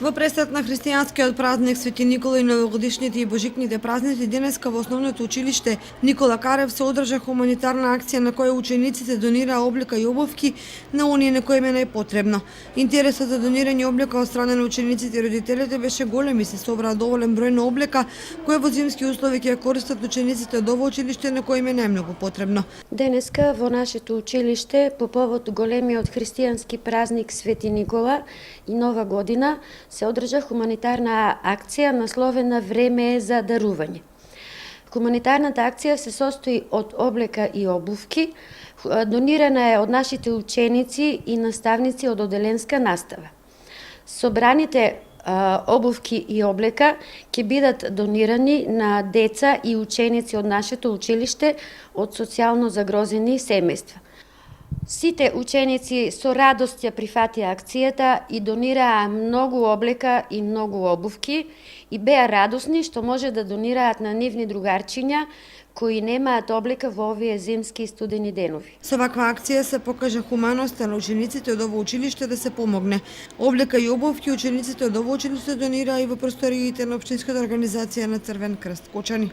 Во пресед на христијанскиот празник Свети Никола и новогодишните и божикните празници, денеска во основното училиште Никола Карев се одржа хуманитарна акција на која учениците донираа облека и обувки на оние на кои им е најпотребно. Интересот за донирање облека од страна на учениците и родителите беше голем и се собраа доволен број на облека кои во зимски услови ќе ја користат учениците од ово училиште на кои им е најмногу потребно. Денеска во нашето училиште по повод големиот христијански празник Свети Никола и Нова година се одржа хуманитарна акција насловена "Време е за дарување". Хуманитарната акција се состои од облека и обувки, донирана е од нашите ученици и наставници од оделенска настава. Собраните обувки и облека ќе бидат донирани на деца и ученици од нашето училиште од социјално загрозени семејства. Сите ученици со радост ја прифатија акцијата и донираа многу облека и многу обувки и беа радосни што може да донираат на нивни другарчиња кои немаат облека во овие зимски и студени денови. Со ваква акција се покажа хуманоста на учениците од ово училиште да се помогне. Облека и обувки учениците од ово училиште донираа и во просториите на општинската организација на Црвен крст Кочани.